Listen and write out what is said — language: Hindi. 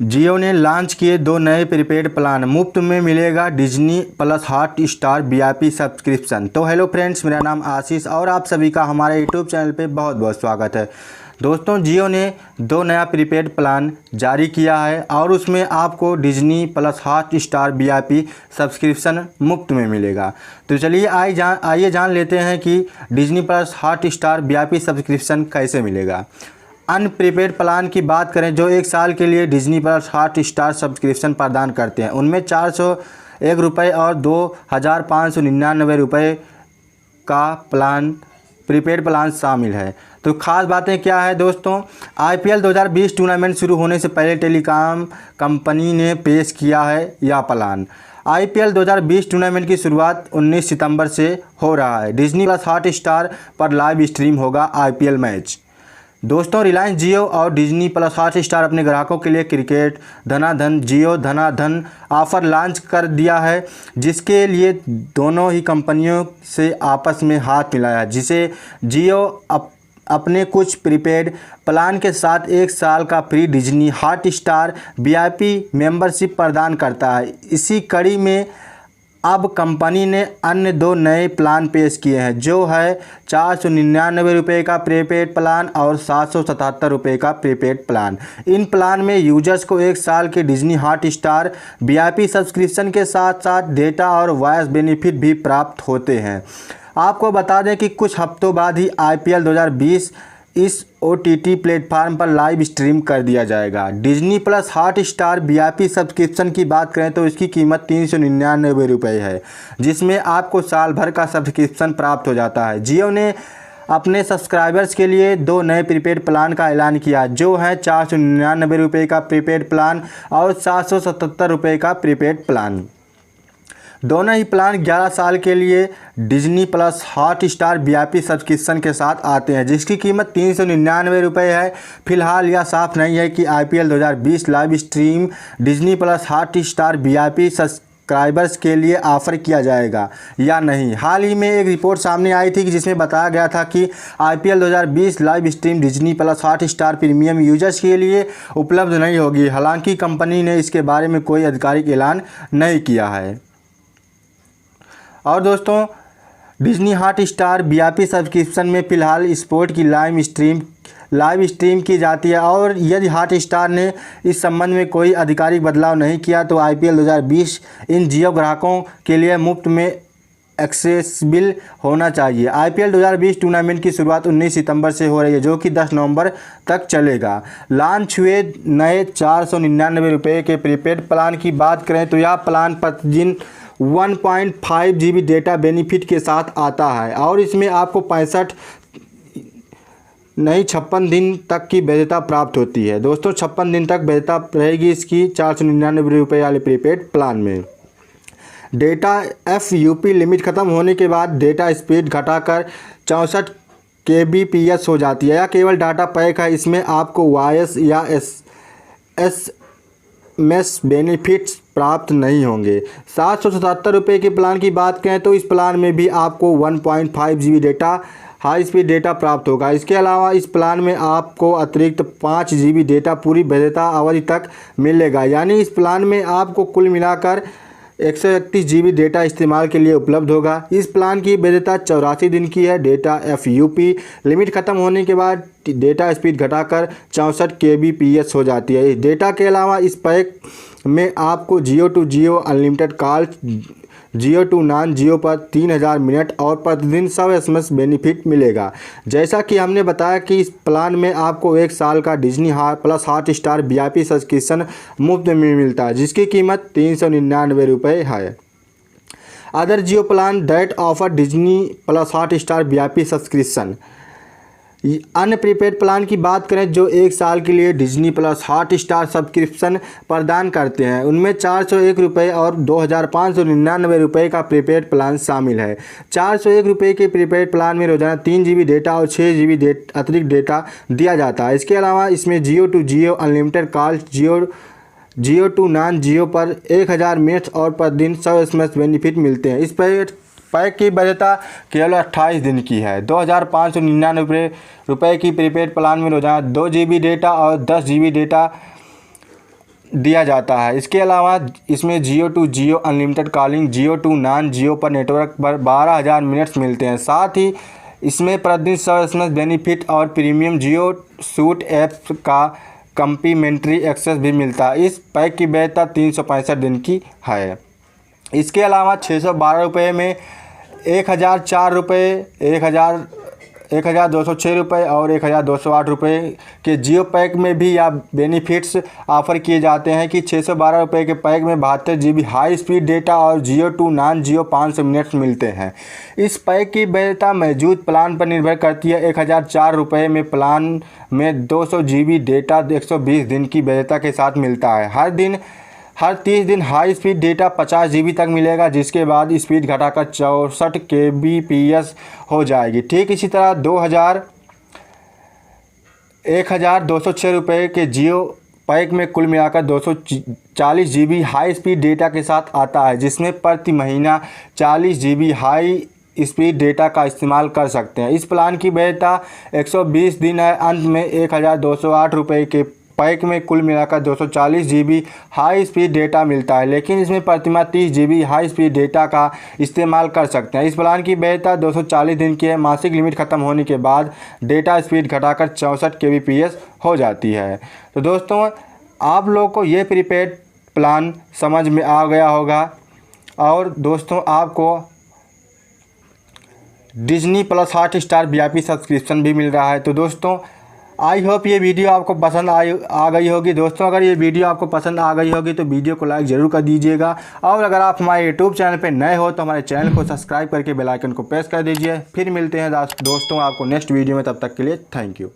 जियो ने लॉन्च किए 2 नए प्रीपेड प्लान। मुफ्त में मिलेगा Disney plus Hotstar VIP subscription. तो हेलो फ्रेंड्स, मेरा नाम आशीष और आप सभी का हमारे यूट्यूब चैनल पे बहुत बहुत स्वागत है। दोस्तों, जियो ने 2 नया प्रीपेड प्लान जारी किया है और उसमें आपको Disney plus Hotstar VIP subscription मुफ्त में मिलेगा। तो चलिए आइए जान लेते हैं कि Disney plus Hotstar VIP subscription कैसे मिलेगा। अन्य प्रीपेड प्लान की बात करें जो 1 साल के लिए डिज्नी प्लस हॉटस्टार सब्सक्रिप्शन प्रदान करते हैं, उनमें 401 रुपये और 2599 रुपये का प्लान प्रीपेड प्लान शामिल है। तो खास बातें क्या है दोस्तों, आईपीएल 2020 टूर्नामेंट शुरू होने से पहले टेलीकॉम कंपनी ने पेश किया है यह प्लान। आईपीएल 2020 टूर्नामेंट की शुरुआत 19 सितंबर से हो रहा है। डिज्नी प्लस हॉटस्टार पर लाइव स्ट्रीम होगा आईपीएल मैच। दोस्तों, रिलायंस जियो और डिज्नी प्लस हॉटस्टार अपने ग्राहकों के लिए क्रिकेट धनाधन जियो धनाधन ऑफर लॉन्च कर दिया है, जिसके लिए दोनों ही कंपनियों से आपस में हाथ मिलाया है, जिसे जियो अपने कुछ प्रीपेड प्लान के साथ 1 साल का free Disney Hotstar VIP membership प्रदान करता है। इसी कड़ी में अब कंपनी ने अन्य 2 नए प्लान पेश किए हैं, जो है 499 रुपये का प्रीपेड प्लान और 777 रुपये का प्रीपेड प्लान। इन प्लान में यूजर्स को 1 साल के डिज्नी हॉटस्टार वीआईपी सब्सक्रिप्शन के साथ साथ डेटा और वॉइस बेनिफिट भी प्राप्त होते हैं। आपको बता दें कि कुछ हफ्तों बाद ही आईपीएल 2020 इस ओटीटी प्लेटफार्म पर लाइव स्ट्रीम कर दिया जाएगा। Disney plus Hotstar VIP subscription की बात करें तो इसकी कीमत 399 रुपये है, जिसमें आपको साल भर का सब्सक्रिप्शन प्राप्त हो जाता है। जियो ने अपने सब्सक्राइबर्स के लिए 2 नए प्रीपेड प्लान का ऐलान किया, जो है 499 रुपये का प्रीपेड प्लान और 777 रुपये का प्रीपेड प्लान। दोनों ही प्लान 11 साल के लिए Disney plus Hotstar VIP subscription के साथ आते हैं, जिसकी कीमत 399 रुपये है। फिलहाल यह साफ नहीं है कि IPL 2020 live stream Disney plus Hotstar VIP subscribers के लिए ऑफर किया जाएगा या नहीं। हाल ही में एक रिपोर्ट सामने आई थी जिसमें बताया गया था कि IPL 2020 live stream Disney plus Hotstar premium users के लिए उपलब्ध नहीं होगी। हालांकि कंपनी ने इसके बारे में कोई आधिकारिक ऐलान नहीं किया है। और दोस्तों, डिज्नी हॉटस्टार वीआईपी सब्सक्रिप्शन में फ़िलहाल स्पोर्ट की लाइव स्ट्रीम की जाती है, और यदि हॉटस्टार ने इस संबंध में कोई आधिकारिक बदलाव नहीं किया तो आईपीएल 2020 इन जियो ग्राहकों के लिए मुफ्त में एक्सेसिबल होना चाहिए। आईपीएल 2020 टूर्नामेंट की शुरुआत 19 सितंबर से हो रही है, जो कि 10 नवंबर तक चलेगा। लॉन्च हुए नए 499 रुपये के प्रीपेड प्लान की बात करें तो यह प्लान प्रतिदिन 1.5 GB डेटा बेनिफिट के साथ आता है और इसमें आपको 56 दिन तक की वैधता प्राप्त होती है। दोस्तों, 56 दिन तक वैधता रहेगी इसकी 499 रुपये वाले प्रीपेड प्लान में। डेटा FUP लिमिट ख़त्म होने के बाद डेटा स्पीड घटाकर 64 kbps हो जाती है। यह केवल डाटा पैक है, इसमें आपको वॉइस या SMS बेनिफिट्स प्राप्त नहीं होंगे। 777 रुपये के प्लान की बात करें तो इस प्लान में भी आपको 1.5 GB data high speed data प्राप्त होगा। इसके अलावा इस प्लान में आपको अतिरिक्त 5 GB डेटा पूरी वैधता अवधि तक मिलेगा, यानी इस प्लान में आपको कुल मिलाकर 131 GB डेटा इस्तेमाल के लिए उपलब्ध होगा। इस प्लान की वैधता 84 दिन की है। डेटा FUP लिमिट ख़त्म होने के बाद डेटा स्पीड घटाकर 64 kbps हो जाती है। इस डेटा के अलावा इस पैक में आपको Jio to Jio unlimited call, Jio to non Jio पर 3000 मिनट और प्रतिदिन 100 SMS बेनिफिट मिलेगा। जैसा कि हमने बताया कि इस प्लान में आपको 1 साल का Disney plus Hotstar VIP subscription मुफ्त में मिलता है, जिसकी कीमत 399 रुपये है। Other Jio plan that offer Disney plus Hotstar VIP subscription. अन्य प्रीपेड प्लान की बात करें जो 1 साल के लिए डिज्नी प्लस हॉटस्टार सब्सक्रिप्शन प्रदान करते हैं, उनमें 401 रुपये और 2599 रुपये का प्रीपेड प्लान शामिल है। 401 रुपये के प्रीपेड प्लान में रोजाना 3 GB डेटा और 6 GB अतिरिक्त डेटा दिया जाता है। इसके अलावा इसमें Jio to Jio unlimited call, Jio to non Jio पर 1000 मिनट्स और प्रतिदिन 100 SMS बेनिफिट मिलते हैं। इस पैक की वैधता केवल 28 दिन की है। 2599 रुपये की प्रीपेड प्लान में रोजाना 2 GB डेटा और 10 GB डेटा दिया जाता है। इसके अलावा इसमें Jio to Jio unlimited calling, Jio to non Jio पर नेटवर्क पर 12,000 मिनट्स मिलते हैं। साथ ही इसमें प्रतिदिन 100 SMS बेनिफिट और प्रीमियम जियो सूट ऐप्स का कम्प्लीमेंट्री एक्सेस भी मिलता है। इस पैक की वैधता 365 दिन की है। इसके अलावा 612 रुपये में 1,004 रुपये, 1,206 रुपये और 1,208 रुपये के जियो पैक में भी यह बेनिफिट्स ऑफ़र किए जाते हैं कि 612 रुपये के पैक में 72 GB हाई स्पीड डेटा और जियो टू नॉन जियो 500 मिनट्स मिलते हैं। इस पैक की वैधता मौजूद प्लान पर निर्भर करती है। 1,004 रुपये में प्लान में 200 GB डेटा 120 दिन की वैधता के साथ मिलता है। हर 30 दिन हाई स्पीड डेटा 50 GB तक मिलेगा, जिसके बाद स्पीड घटाकर 64 kbps हो जाएगी। ठीक इसी तरह 1,206 रुपये के जियो पैक में कुल मिलाकर 240 GB हाई स्पीड डेटा के साथ आता है, जिसमें प्रति महीना 40 GB हाई स्पीड डेटा का इस्तेमाल कर सकते हैं। इस प्लान की वैधता 120 दिन है। अंत में 1,208 रुपये के पैक में कुल मिलाकर 240 GB हाई स्पीड डेटा मिलता है, लेकिन इसमें प्रतिमाह 30 GB हाई स्पीड डेटा का इस्तेमाल कर सकते हैं। इस प्लान की वैधता 240 दिन की है। मासिक लिमिट ख़त्म होने के बाद डेटा स्पीड घटाकर 64 kbps हो जाती है। तो दोस्तों, आप लोगों को ये प्रीपेड प्लान समझ में आ गया होगा। और दोस्तों, आपको Disney plus Hotstar VIP subscription भी मिल रहा है। तो दोस्तों, आई होप ये वीडियो आपको पसंद आ गई होगी। दोस्तों, अगर ये वीडियो आपको पसंद आ गई होगी तो वीडियो को लाइक ज़रूर कर दीजिएगा। और अगर आप हमारे यूट्यूब चैनल पर नए हो तो हमारे चैनल को सब्सक्राइब करके बेल आइकन को प्रेस कर दीजिए। फिर मिलते हैं दोस्तों आपको नेक्स्ट वीडियो में। तब तक के लिए थैंक यू।